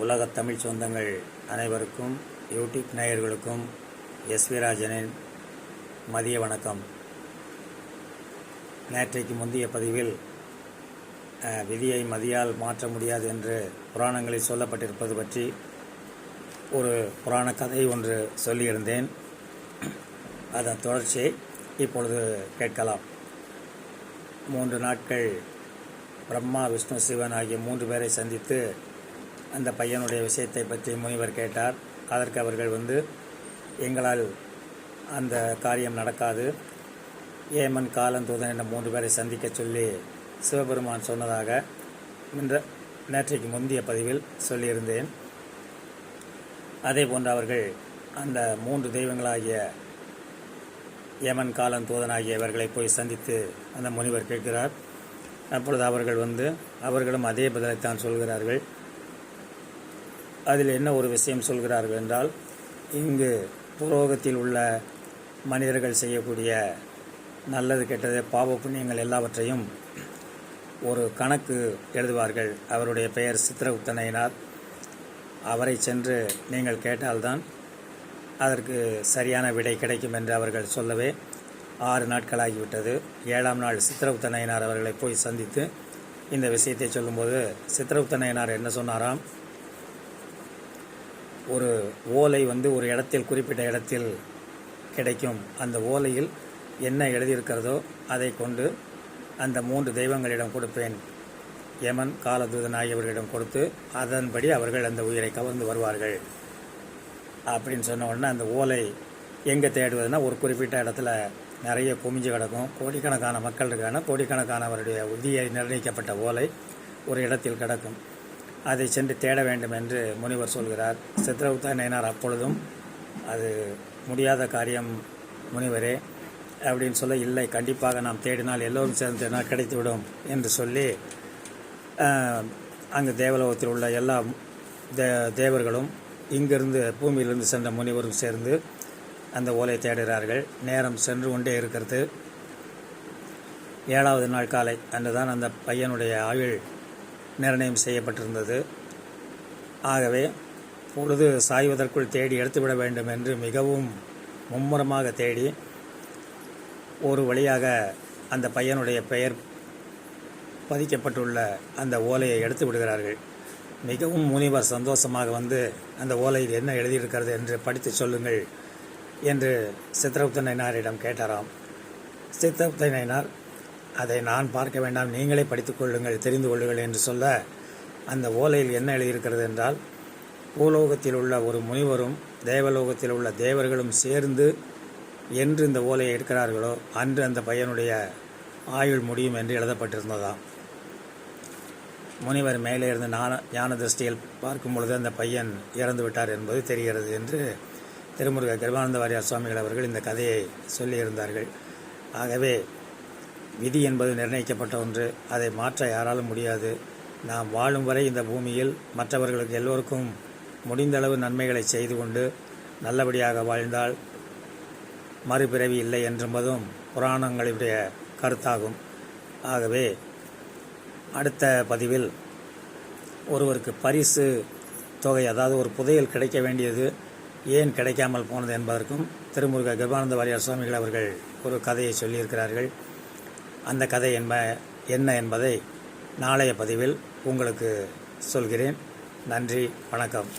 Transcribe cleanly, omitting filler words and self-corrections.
உலகத் தமிழ் சொந்தங்கள் அனைவருக்கும் யூடியூப் நேயர்களுக்கும் எஸ்.வி. ராஜனின் மதிய வணக்கம். நேற்றைக்கு முந்தைய பதிவில் விதியை மதியால் மாற்ற முடியாது என்று புராணங்களில் சொல்லப்பட்டிருப்பது பற்றி ஒரு புராண கதை ஒன்று சொல்லியிருந்தேன். அதன் தொடர்ச்சியை இப்பொழுது கேட்கலாம். 3 நாட்கள் பிரம்மா, விஷ்ணு, சிவன் ஆகிய 3 பேரை சந்தித்து அந்த பையனுடைய விஷயத்தை பற்றி முனிவர் கேட்டார். அதற்கு அவர்கள் எங்களால் அந்த காரியம் நடக்காது, ஏமன், காலன், தூதன் என்ற 3 பேரை சந்திக்க சொல்லி சிவபெருமான் சொன்னதாக நேற்றைக்கு முந்தைய பதிவில் சொல்லியிருந்தேன். அதே போன்று அவர்கள் அந்த 3 தெய்வங்களாகிய ஏமன், காலன், தூதன் ஆகிய இவர்களை போய் சந்தித்து அந்த முனிவர் கேட்கிறார். அப்பொழுது அவர்கள் அவர்களும் அதே பதிலைத்தான் சொல்கிறார்கள். அதில் என்ன ஒரு விஷயம் சொல்கிறார்கள் என்றால், இங்கு புரோகத்தில் உள்ள மனிதர்கள் செய்யக்கூடிய நல்லது கெட்டது பாவ புண்ணியங்கள் எல்லாவற்றையும் ஒரு கணக்கு எழுதுவார்கள். அவருடைய பெயர் சித்திரகுப்தனார். அவரை சென்று நீங்கள் கேட்டால்தான் அதற்கு சரியான விடை கிடைக்கும் என்று அவர்கள் சொல்லவே 6 நாட்களாகிவிட்டது. 7ஆம் நாள் சித்திரகுப்தனார் அவர்களை போய் சந்தித்து இந்த விஷயத்தை சொல்லும்போது சித்திரகுப்தனார் என்ன சொன்னாராம், ஒரு ஓலை ஒரு இடத்தில், குறிப்பிட்ட இடத்தில் கிடைக்கும். அந்த ஓலையில் என்ன எழுதியிருக்கிறதோ அதை கொண்டு அந்த 3 தெய்வங்களிடம் கொடுப்பேன். யமன், காலதூதன் ஆகியவர்களிடம் கொடுத்து அதன்படி அவர்கள் அந்த உயிரை கவர்ந்து வருவார்கள் அப்படின்னு சொன்ன உடனே, அந்த ஓலை எங்கே தேடுவதுன்னா, ஒரு குறிப்பிட்ட இடத்துல நிறைய குமிஞ்சு கிடக்கும். கோடிக்கணக்கான மக்கள் இருக்கான, கோடிக்கணக்கானவருடைய விதியை நிர்ணயிக்கப்பட்ட ஓலை ஒரு இடத்தில் கிடக்கும். அதை சென்று தேட வேண்டும் என்று முனிவர் சொல்கிறார். சித்திரகுப்தனார் அப்பொழுதும் அது முடியாத காரியம் முனிவரே அப்படின்னு சொல்ல, இல்லை, கண்டிப்பாக நாம் தேடினால் எல்லோரும் சேர்ந்து தேடினால் கிடைத்துவிடும் என்று சொல்லி அங்கு தேவலோகத்தில் உள்ள எல்லா தேவர்களும் இங்கிருந்து பூமியிலிருந்து சென்ற முனிவரும் சேர்ந்து அந்த ஓலை தேடுகிறார்கள். நேரம் சென்று கொண்டே இருக்கிறது. 7ஆவது நாள் காலை அன்றுதான் அந்த பையனுடைய ஆயுள் நிர்ணயம் செய்யப்பட்டிருந்தது. ஆகவே பொழுது சாய்வதற்குள் தேடி எடுத்துவிட வேண்டும் என்று மிகவும் மும்முரமாக தேடி ஒரு வழியாக அந்த பையனுடைய பெயர் பதிக்கப்பட்டுள்ள அந்த ஓலையை எடுத்து விடுகிறார்கள். மிகவும் முனிவர் சந்தோஷமாக அந்த ஓலையில் என்ன எழுதியிருக்கிறது என்று படித்து சொல்லுங்கள் என்று சித்திரகுப்தனாரிடம் கேட்டாராம். சித்திரகுப்தனார், அதை நான் பார்க்க வேண்டாம், நீங்களே படித்துக் கொள்ளுங்கள், தெரிந்து கொள்ளுங்கள் என்று சொல்ல, அந்த ஓலையில் என்ன எழுதியிருக்கிறது என்றால், பூலோகத்தில் உள்ள ஒரு முனிவரும் தேவலோகத்தில் உள்ள தேவர்களும் சேர்ந்து என்று இந்த ஓலையை எடுக்கிறார்களோ அன்று அந்த பையனுடைய ஆயுள் முடியும் என்று எழுதப்பட்டிருந்ததாம். முனிவர் மேலே இருந்து ஞான திருஷ்டியில் பார்க்கும் பொழுது அந்த பையன் இறந்து விட்டார் என்பது தெரிகிறது என்று திருமுருக கிருபானந்த வாரியார் சுவாமிகள் அவர்கள் இந்த கதையை சொல்லியிருந்தார்கள். ஆகவே விதி என்பது நிர்ணயிக்கப்பட்ட ஒன்று, அதை மாற்ற யாராலும் முடியாது. நாம் வாழும் வரை இந்த பூமியில் மற்றவர்களுக்கு எல்லோருக்கும் முடிந்தளவு நன்மைகளை செய்து கொண்டு நல்லபடியாக வாழ்ந்தால் மறுபிறவி இல்லை என்பதும் புராணங்களுடைய கருத்தாகும். ஆகவே அடுத்த பதிவில் ஒருவருக்கு பரிசு தொகை, அதாவது ஒரு புதையல் கிடைக்க வேண்டியது ஏன் கிடைக்காமல் போனது என்பதற்கும் திருமுருக கிருபானந்த வாரியார் சுவாமிகள் அவர்கள் ஒரு கதையை சொல்லியிருக்கிறார்கள். அந்த கதை என்ன என்பதை நாளைய பதிவில் உங்களுக்கு சொல்கிறேன். நன்றி, வணக்கம்.